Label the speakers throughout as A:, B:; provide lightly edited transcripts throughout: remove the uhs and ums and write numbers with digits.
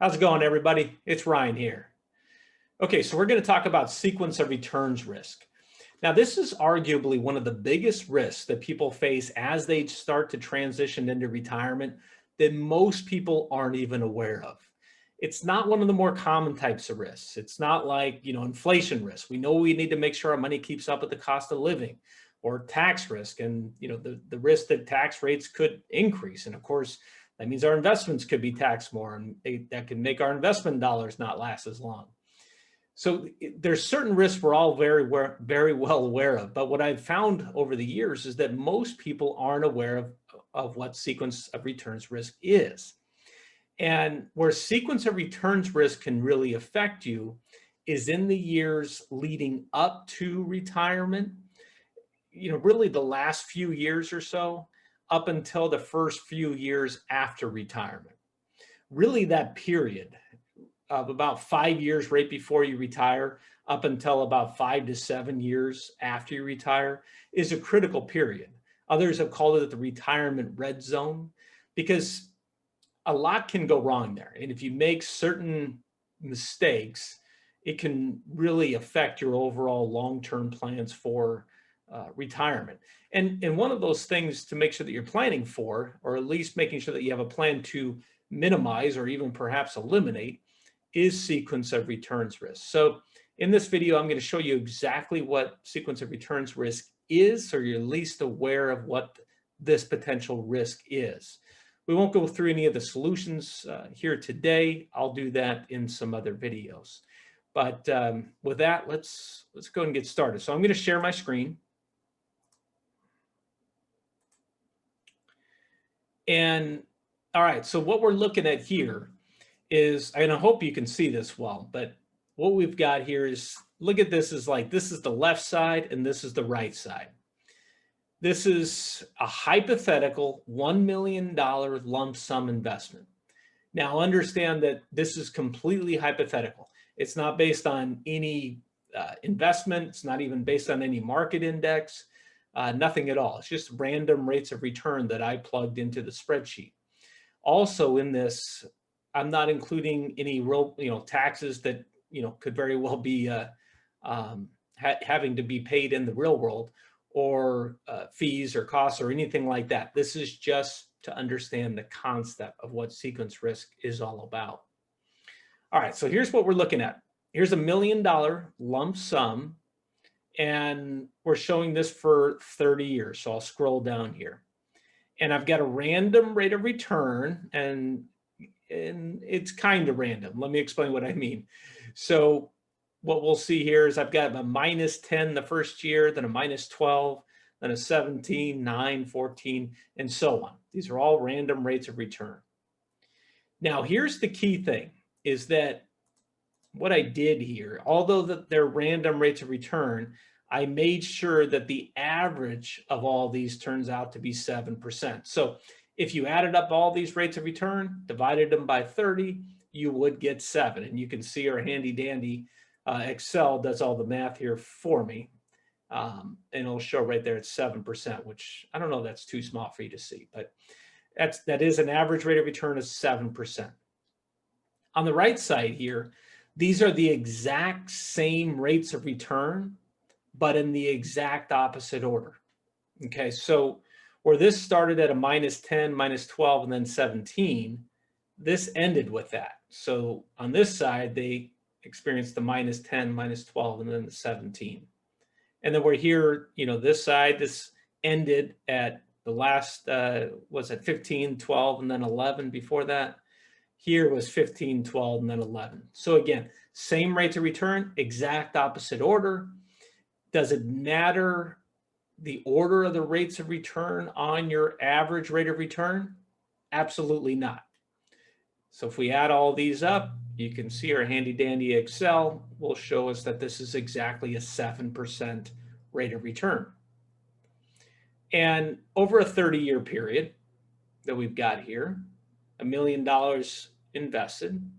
A: How's it going, everybody? It's Ryan here. Okay, so we're going to talk about sequence of returns risk. Now, this is arguably one of the biggest risks that people face as they start to transition into retirement that most people aren't even aware of. It's not one of the more common types of risks. It's not like, inflation risk. We know we need to make sure our money keeps up with the cost of living, or tax risk, and the risk that tax rates could increase. And of course, that means our investments could be taxed more, and that can make our investment dollars not last as long. So there's certain risks we're all very well aware of. But what I've found over the years is that most people aren't aware of what sequence of returns risk is. And where sequence of returns risk can really affect you is in the years leading up to retirement, really the last few years or so, up until the first few years after retirement. Really that period of about 5 years right before you retire up until about 5 to 7 years after you retire is a critical period. Others have called it the retirement red zone because a lot can go wrong there. And if you make certain mistakes, it can really affect your overall long-term plans for retirement. And one of those things to make sure that you're planning for, or at least making sure that you have a plan to minimize or even perhaps eliminate, is sequence of returns risk. So in this video, I'm going to show you exactly what sequence of returns risk is, so you're at least aware of what this potential risk is. We won't go through any of the solutions here today. I'll do that in some other videos. But with that, let's go and get started. So I'm going to share my screen. And all right, so what we're looking at here is, and I hope you can see this well, but what we've got here is, look at this, is like, this is the left side and this is the right side. This is a hypothetical $1 million lump sum investment. Now understand that this is completely hypothetical. It's not based on any investment. It's not even based on any market index, nothing at all. It's just random rates of return that I plugged into the spreadsheet. Also in this, I'm not including any real, taxes that, could very well be having to be paid in the real world, or fees or costs or anything like that. This is just to understand the concept of what sequence risk is all about. All right, so here's what we're looking at. Here's $1 million lump sum, and we're showing this for 30 years. So I'll scroll down here. And I've got a random rate of return, and it's kind of random. Let me explain what I mean. So what we'll see here is I've got a -10 the first year, then a -12, then a 17, 9, 14, and so on. These are all random rates of return. Now, here's the key thing, is that what I did here, although they're random rates of return, I made sure that the average of all these turns out to be 7%. So if you added up all these rates of return, divided them by 30, you would get 7. And you can see our handy dandy Excel does all the math here for me. And it'll show right there it's 7%, which I don't know if that's too small for you to see, but that is an average rate of return of 7%. On the right side here, these are the exact same rates of return, but in the exact opposite order. Okay, so where this started at a -10, -12, and then 17, this ended with that. So on this side, they experienced the -10, -12, and then the 17. And then we're here, this side, this ended at the last, was at 15, 12, and then 11 before that. Here was 15, 12, and then 11. So again, same rates of return, exact opposite order. Does it matter the order of the rates of return on your average rate of return? Absolutely not. So if we add all these up, you can see our handy dandy Excel will show us that this is exactly a 7% rate of return. And over a 30-year period that we've got here, $1 million invested,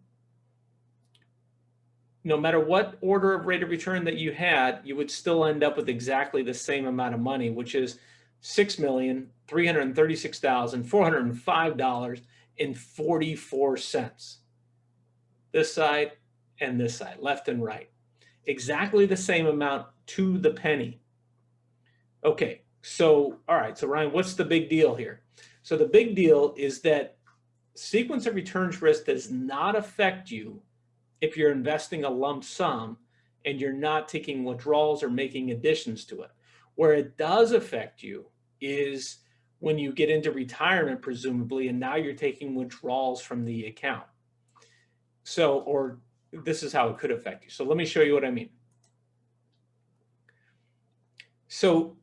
A: no matter what order of rate of return that you had, you would still end up with exactly the same amount of money, which is $6,336,405.44. this side, and this side, left and right. Exactly the same amount to the penny. Okay, so, all right, so Ryan, what's the big deal here? So the big deal is that sequence of returns risk does not affect you if you're investing a lump sum and you're not taking withdrawals or making additions to it. Where it does affect you is when you get into retirement, presumably, and now you're taking withdrawals from the account. So, or this is how it could affect you. So let me show you what I mean. So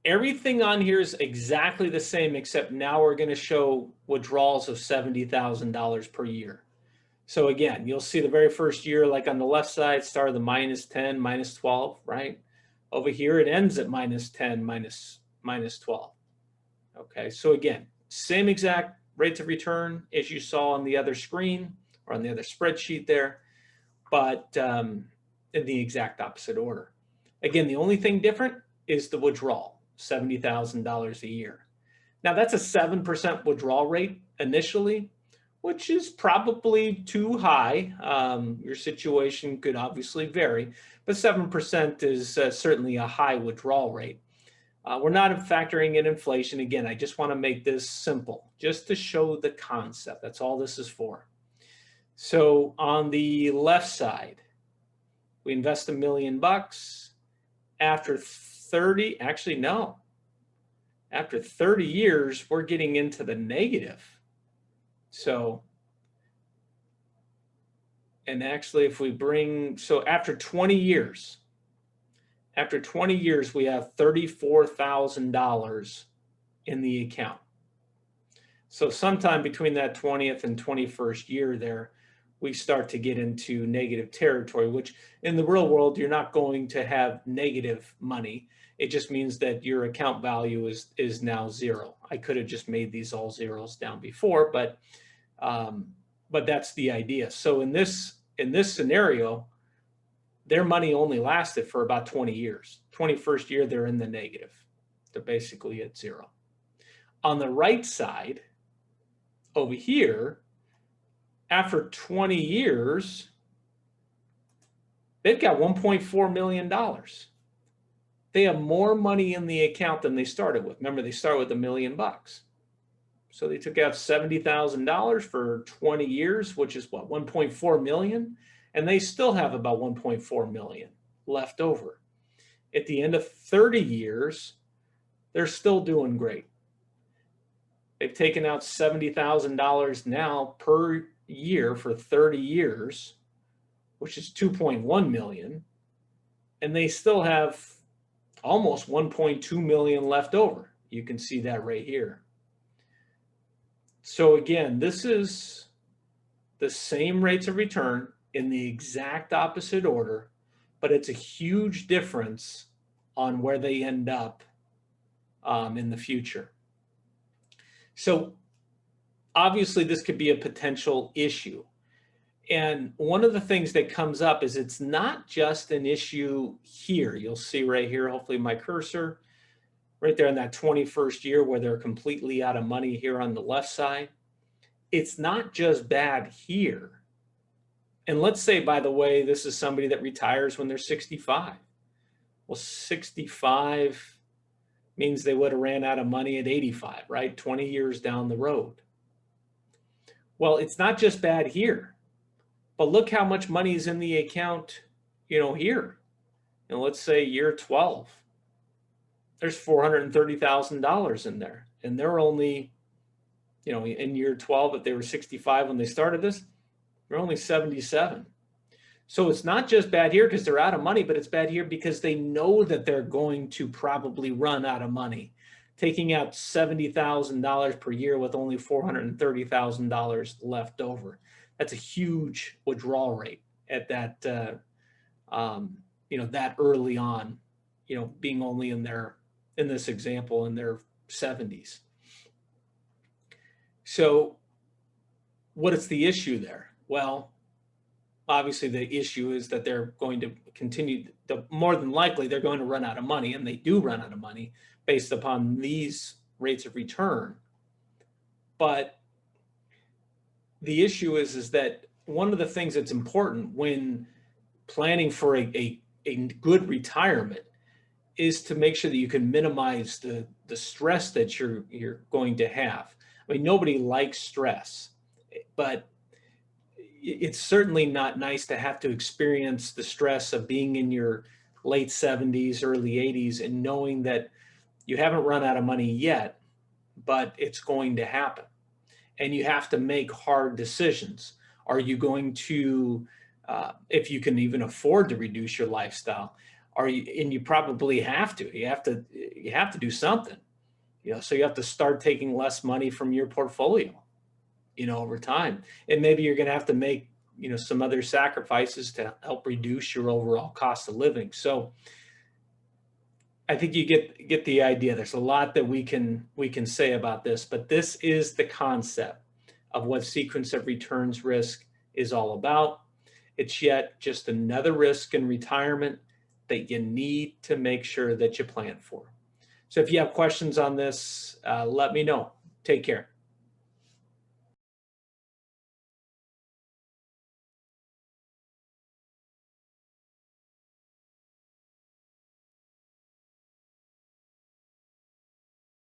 A: everything on here is exactly the same, except now we're going to show withdrawals of $70,000 per year. So again, you'll see the very first year, like on the left side, start of the -10, -12, right? Over here, it ends at -10, -12. Okay, so again, same exact rates of return as you saw on the other screen or on the other spreadsheet there, but in the exact opposite order. Again, the only thing different is the withdrawal, $70,000 a year. Now that's a 7% withdrawal rate initially, which is probably too high. Your situation could obviously vary, but 7% is certainly a high withdrawal rate. We're not factoring in inflation. Again, I just want to make this simple, just to show the concept. That's all this is for. So on the left side, we invest $1 million. After 30, actually no, after 30 years, we're getting into the negative. So, and actually if we bring, so after 20 years, we have $34,000 in the account. So sometime between that 20th and 21st year there, we start to get into negative territory, which in the real world, you're not going to have negative money. It just means that your account value is now zero. I could have just made these all zeros down before, but that's the idea. So in this scenario, their money only lasted for about 20 years. 21st year, they're in the negative. They're basically at zero. On the right side, over here, after 20 years, they've got $1.4 million. They have more money in the account than they started with. Remember, they started with $1 million. So they took out $70,000 for 20 years, which is what, 1.4 million? And they still have about 1.4 million left over. At the end of 30 years, they're still doing great. They've taken out $70,000 now per year for 30 years, which is 2.1 million. And they still have almost 1.2 million left over. You can see that right here. So again, this is the same rates of return in the exact opposite order, but it's a huge difference on where they end up in the future. So obviously this could be a potential issue. And one of the things that comes up is it's not just an issue here. You'll see right here, hopefully my cursor, right there in that 21st year where they're completely out of money here on the left side. It's not just bad here. And let's say, by the way, this is somebody that retires when they're 65. Well, 65 means they would have ran out of money at 85, right? 20 years down the road. Well, it's not just bad here, but look how much money is in the account, here. And let's say year 12, there's $430,000 in there. And they're only, in year 12, if they were 65 when they started this, they're only 77. So it's not just bad here because they're out of money, but it's bad here because they know that they're going to probably run out of money. Taking out $70,000 per year with only $430,000 left over. That's a huge withdrawal rate at that, that early on, being only in this example, in their 70s. So what is the issue there? Well, obviously the issue is that they're going to continue, more than likely they're going to run out of money, and they do run out of money based upon these rates of return. But the issue is that one of the things that's important when planning for a good retirement is to make sure that you can minimize the stress that you're going to have. I mean, nobody likes stress, but it's certainly not nice to have to experience the stress of being in your late 70s, early 80s, and knowing that you haven't run out of money yet, but it's going to happen. And you have to make hard decisions. Are you going to, if you can even afford to reduce your lifestyle, are you, and you probably have to, you have to do something, so you have to start taking less money from your portfolio, over time. And maybe you're going to have to make, some other sacrifices to help reduce your overall cost of living. So I think you get the idea. There's a lot that we can say about this, but this is the concept of what sequence of returns risk is all about. It's yet just another risk in retirement that you need to make sure that you plan for. So if you have questions on this, let me know. Take care.